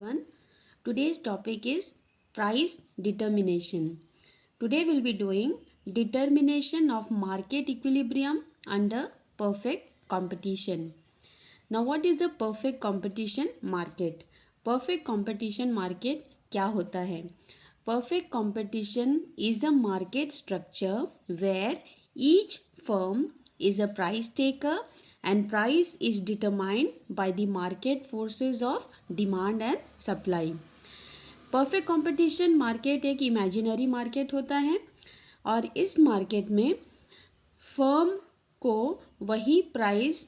One. Today's topic is price determination. Today we'll be doing determination of market equilibrium under perfect competition. Now what is the perfect competition market? Perfect competition market क्या होता है? Perfect competition is a market structure where each firm is a price taker and price is determined by the market forces of demand and supply. Perfect competition market एक imaginary market होता है और इस market में firm को वही price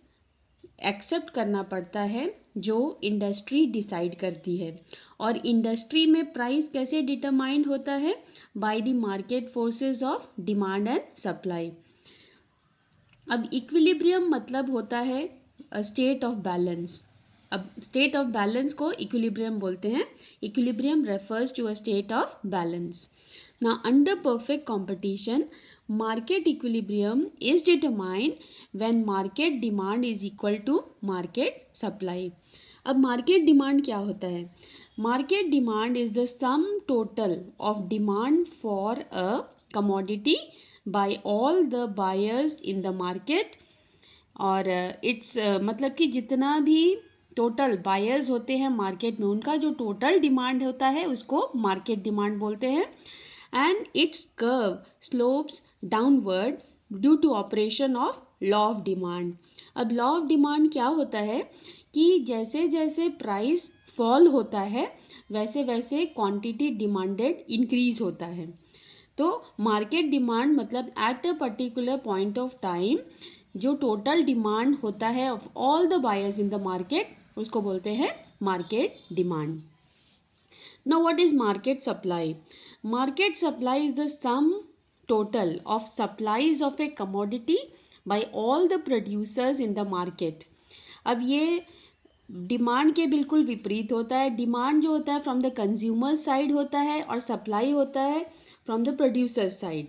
accept करना पड़ता है जो इंडस्ट्री डिसाइड करती है। और इंडस्ट्री में प्राइस कैसे डिटरमाइंड होता है? By the market forces of demand and supply. अब इक्विलिब्रियम मतलब होता है स्टेट ऑफ बैलेंस। अब स्टेट ऑफ बैलेंस को इक्विलिब्रियम बोलते हैं। Equilibrium refers to a state of balance. Now, under perfect competition, market equilibrium is determined when market demand is equal to market supply. अब market demand क्या होता है? Market demand is the sum total of demand for a commodity by all the buyers in the market. और it's मतलब कि जितना भी total buyers होते हैं मार्केट में उनका जो टोटल डिमांड होता है उसको मार्केट डिमांड बोलते हैं। And its curve slopes downward due to operation of law of demand. अब लॉ ऑफ डिमांड क्या होता है कि जैसे जैसे प्राइस फॉल होता है वैसे वैसे क्वांटिटी डिमांडेड इंक्रीज होता है। तो मार्केट डिमांड मतलब at a particular point of time जो टोटल डिमांड होता है of all the buyers in the market उसको बोलते हैं market demand. Now what is market supply? Market supply is the sum total of supplies of a commodity by all the producers in the market. अब ये demand के बिल्कुल विपरीत होता है। डिमांड जो होता है फ्रॉम द कंज्यूमर साइड होता है और सप्लाई होता है from the producer side,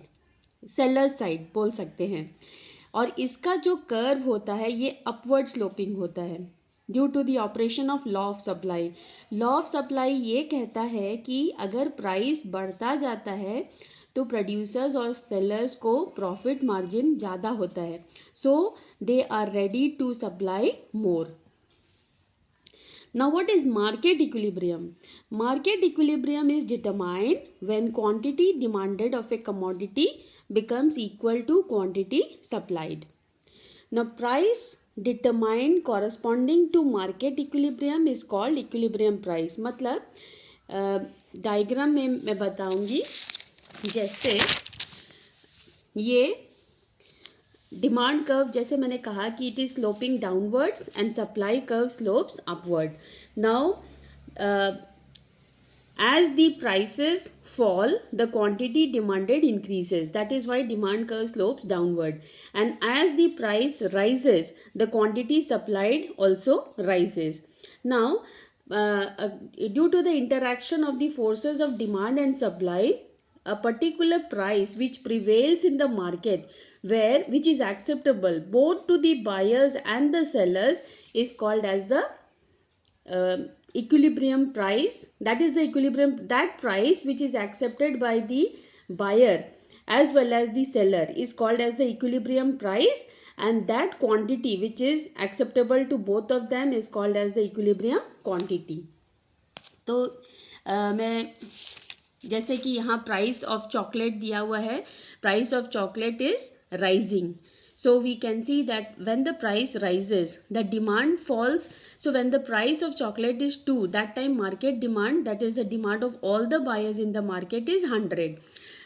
seller side बोल सकते हैं। और इसका जो कर्व होता है ये अपवर्ड स्लोपिंग होता है due to the operation of law of supply. Law of supply ये कहता है कि अगर प्राइस बढ़ता जाता है तो प्रोड्यूसर्स और सेलर्स को प्रॉफिट मार्जिन ज़्यादा होता है, so they are ready to supply more. Now, what is market equilibrium? Market equilibrium is determined when quantity demanded of a commodity becomes equal to quantity supplied. Now, price determined corresponding to market equilibrium is called equilibrium price. मतलब diagram में मैं बताऊंगी। जैसे ये demand curve जैसे मैंने कहा कि it is sloping downwards and supply curve slopes upward. Now as the prices fall the quantity demanded increases, that is why demand curve slopes downward, and as the price rises the quantity supplied also rises. Now due to the interaction of the forces of demand and supply, a particular price which prevails in the market which is acceptable both to the buyers and the sellers is called as the equilibrium price. That is the equilibrium, that price which is accepted by the buyer as well as the seller is called as the equilibrium price, and that quantity which is acceptable to both of them is called as the equilibrium quantity. तो मैं जैसे कि यहाँ price of chocolate दिया हुआ है, price of chocolate is rising. So we can see that when the price rises, the demand falls. So when the price of chocolate is 2, that time market demand, that is the demand of all the buyers in the market, is 100.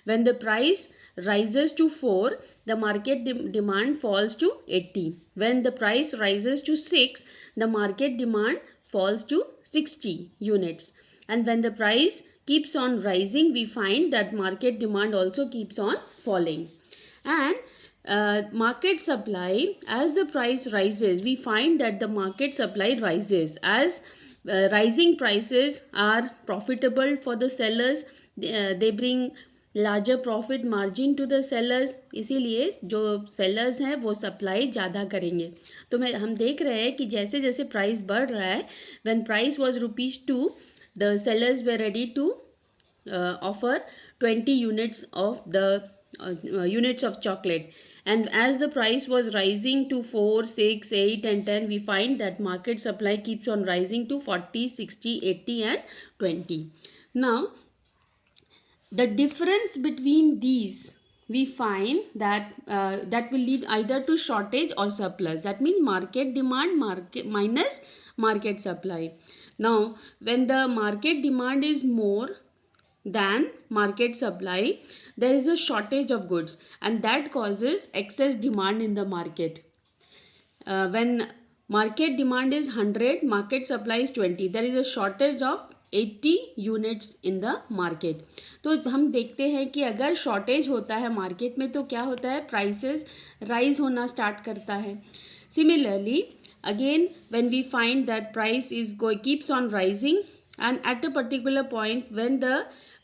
When the price rises to 4, the market demand falls to 80. When the price rises to 6, the market demand falls to 60 units. And when the price keeps on rising, we find that market demand also keeps on falling. And market supply, as the price rises, we find that the market supply rises as rising prices are profitable for the sellers. They bring larger profit margin to the sellers. इसीलिए जो sellers हैं वो supply ज़्यादा करेंगे. तो हम देख रहे हैं कि जैसे जैसे प्राइस बढ़ रहा है, when price was ₹2, the sellers were ready to offer 20 units of the units of chocolate, and as the price was rising to 4, 6, 8 and 10, we find that market supply keeps on rising to 40, 60, 80 and 20. Now the difference between these, we find that that will lead either to shortage or surplus. That means market demand minus market supply. Now when the market demand is more than market supply, there is a shortage of goods, and that causes excess demand in the market. When market demand is 100, market supply is 20, there is a shortage of 80 units in the market. तो हम देखते हैं कि अगर shortage होता है market में तो क्या होता है, प्राइसेस राइज होना स्टार्ट करता है. Similarly again when we find that price is keeps on rising, and at a particular point when the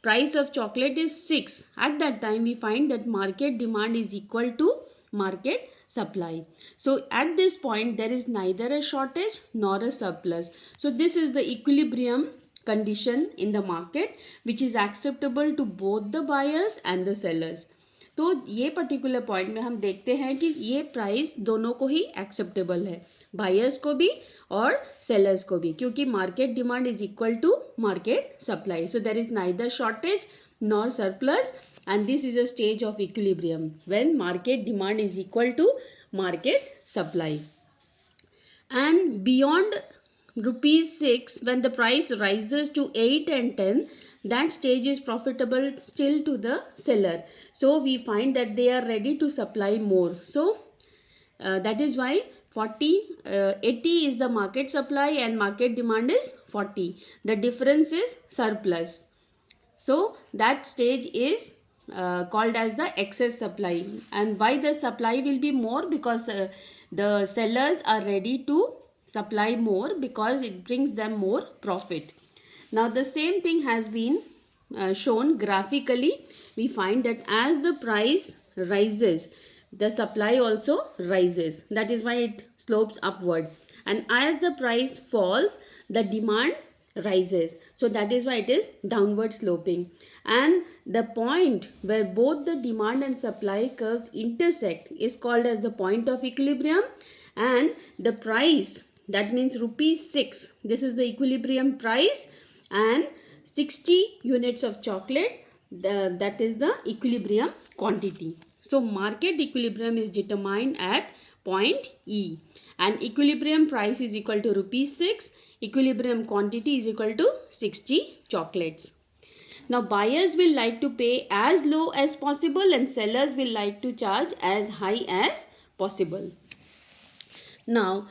price of chocolate is 6, at that time we find that market demand is equal to market supply. So at this point there is neither a shortage nor a surplus. So this is the equilibrium condition in the market which is acceptable to both the buyers and the sellers. तो ये particular point में हम देखते हैं कि ये price दोनों को ही एक्सेप्टेबल है, बायर्स को भी और सेलर्स को भी, क्योंकि market demand is equal to market supply. So there is neither shortage nor surplus, and this is a stage of equilibrium when market demand is equal to market supply. And beyond rupees 6, when the price rises to 8 and 10, that stage is profitable still to the seller. So we find that they are ready to supply more. So that is why 80 is the market supply and market demand is 40. The difference is surplus. So that stage is called as the excess supply. And why the supply will be more? Because the sellers are ready to supply more because it brings them more profit. Now the same thing has been shown graphically. We find that as the price rises, the supply also rises. That is why it slopes upward. And as the price falls, the demand rises. So that is why it is downward sloping. And the point where both the demand and supply curves intersect is called as the point of equilibrium. And the price, that means rupees 6, this is the equilibrium price, and 60 units of chocolate, that is the equilibrium quantity. So market equilibrium is determined at point E, and equilibrium price is equal to rupees 6, equilibrium quantity is equal to 60 chocolates. Now buyers will like to pay as low as possible and sellers will like to charge as high as possible. Now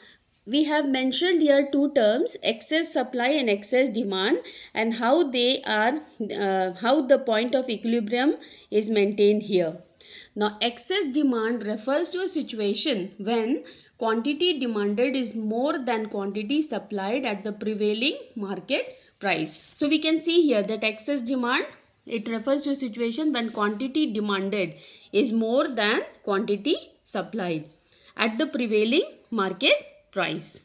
we have mentioned here two terms, excess supply and excess demand, and how they are how the point of equilibrium is maintained here. Now excess demand refers to a situation when quantity demanded is more than quantity supplied at the prevailing market price. So we can see here that excess demand, it refers to a situation when quantity demanded is more than quantity supplied at the prevailing market price.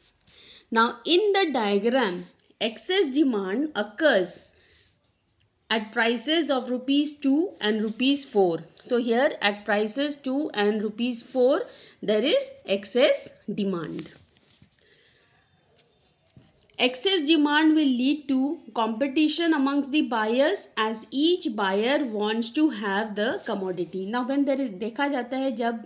Now in the diagram, excess demand occurs at prices of rupees 2 and rupees 4. So here at prices 2 and rupees 4, there is excess demand. Excess demand will lead to competition amongst the buyers as each buyer wants to have the commodity. Now when there is, देखा जाता है जब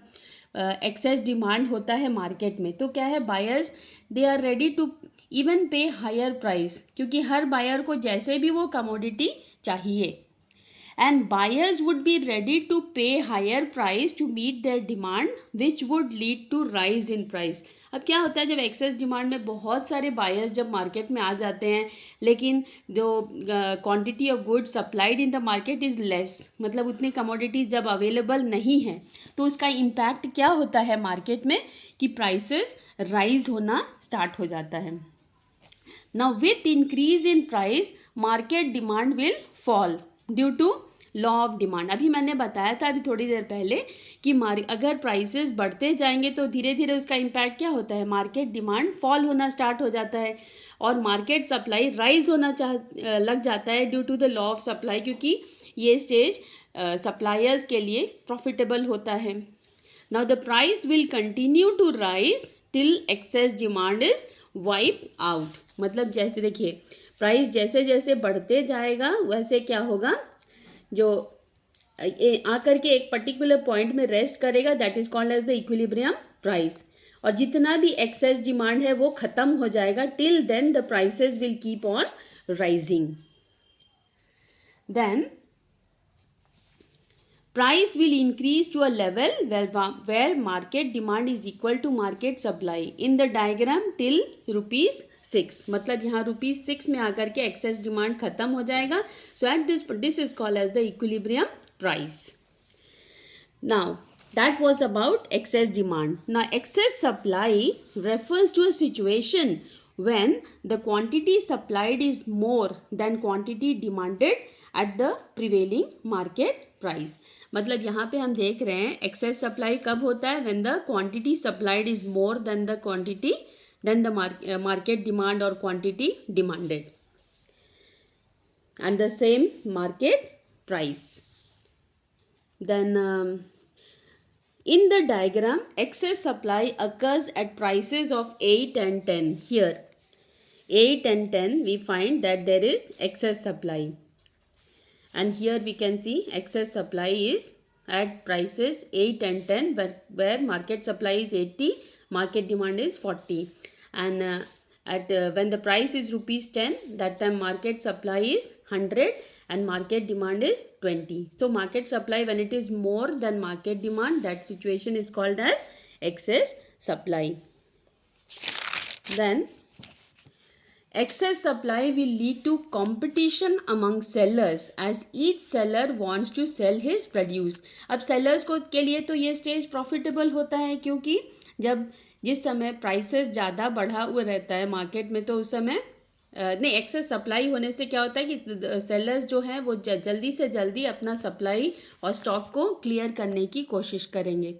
excess demand होता है market में, तो क्या है, buyers they are ready to even pay higher price, क्योंकि हर बायर को जैसे भी वो कमोडिटी चाहिए. And buyers would be ready to pay higher price to meet their demand, which would lead to rise in price. अब क्या होता है, जब एक्सेस डिमांड में बहुत सारे बायर्स जब मार्केट में आ जाते हैं, लेकिन जो quantity of goods supplied in the market is less, मतलब उतनी कमोडिटीज़ जब अवेलेबल नहीं है, तो उसका इम्पैक्ट क्या होता है मार्केट में कि प्राइसेस राइज होना स्टार्ट हो जाता है. Now with increase in price, market demand will fall due to law of demand. अभी मैंने बताया था अभी थोड़ी देर पहले कि अगर प्राइसेस बढ़ते जाएंगे तो धीरे धीरे उसका इम्पैक्ट क्या होता है, मार्केट डिमांड फॉल होना स्टार्ट हो जाता है. और मार्केट सप्लाई राइज होना लग जाता है due to the law of supply, क्योंकि ये स्टेज सप्लायर्स के लिए प्रॉफिटेबल होता है. Now the price will continue to rise till excess demand is wipe out. मतलब जैसे देखिए प्राइस जैसे जैसे बढ़ते जाएगा वैसे क्या होगा, जो आकर के एक पर्टिकुलर पॉइंट में रेस्ट करेगा, that is called as the equilibrium price. और जितना भी एक्सेस डिमांड है वो खत्म हो जाएगा. Till then the prices will keep on rising. Then price will increase to a level where market demand is equal to market supply in the diagram till rupees 6. मतलब यहाँ rupees 6 में आकर के excess demand खत्म हो जाएगा. So at this is called as the equilibrium price. Now that was about excess demand. Now excess supply refers to a situation when the quantity supplied is more than quantity demanded at the prevailing market price. मतलब यहाँ पे हम देख रहे हैं excess supply कब होता है, when the quantity supplied is more than the quantity than the market demand और quantity demanded and the same market price. Then in the diagram excess supply occurs at prices of 8 and 10. Here 8 and 10 we find that there is excess supply. And here we can see excess supply is at prices 8 and 10 where market supply is 80, market demand is 40. And when the price is rupees 10, that time market supply is 100 and market demand is 20. So market supply when it is more than market demand, that situation is called as excess supply. Then excess supply will lead to competition among sellers as each seller wants to sell his produce. अब sellers को के लिए तो ये stage profitable होता है, क्योंकि जिस समय प्राइसेस ज़्यादा बढ़ा हुआ रहता है मार्केट में, तो उस समय नहीं, एक्सेस सप्लाई होने से क्या होता है कि सेलर्स जो हैं वो जल्दी से जल्दी अपना सप्लाई और स्टॉक को क्लियर करने की कोशिश करेंगे,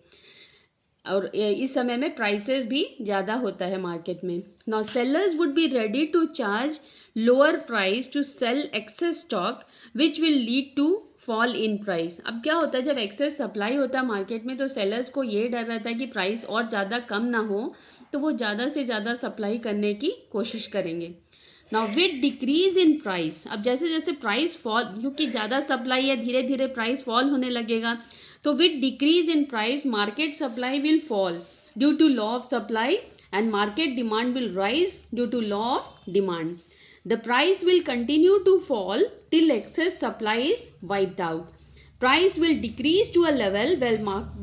और इस समय में प्राइसेस भी ज़्यादा होता है मार्केट में. Now sellers would be ready to charge lower price to sell excess stock which will lead to fall in price. अब क्या होता है, जब एक्सेस सप्लाई होता है मार्केट में तो सेलर्स को ये डर रहता है कि प्राइस और ज़्यादा कम ना हो, तो वो ज़्यादा से ज़्यादा सप्लाई करने की कोशिश करेंगे. Now with decrease in price, अब जैसे जैसे प्राइस फॉल, क्योंकि ज़्यादा सप्लाई है धीरे धीरे प्राइस फॉल होने लगेगा, तो with decrease in price market supply will fall due to law of supply and market demand will rise due to law of demand. The price will continue to fall till excess supply is wiped out. Price will decrease to a level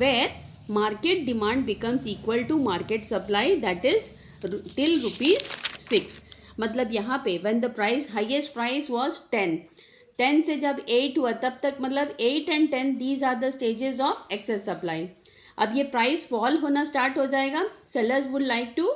where market demand becomes equal to market supply, that is till rupees 6. मतलब यहाँ पे when the price highest price was 10 से जब 8 हुआ तब तक, मतलब 8 and 10 these are the stages of excess supply. अब ये प्राइस फॉल होना स्टार्ट हो जाएगा. Sellers would like to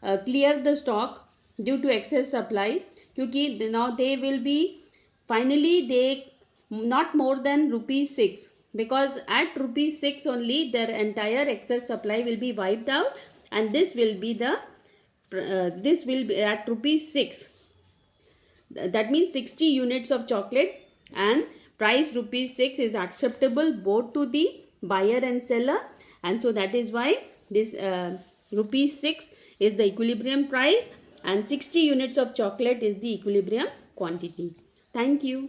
clear the stock due to excess supply, क्योंकि now they will be finally they not more than rupees 6, because at rupees 6 only their entire excess supply will be wiped out, and this will be at rupees 6. That means 60 units of chocolate, and price rupees 6 is acceptable both to the buyer and seller, and so that is why this rupees 6 is the equilibrium price and 60 units of chocolate is the equilibrium quantity. Thank you.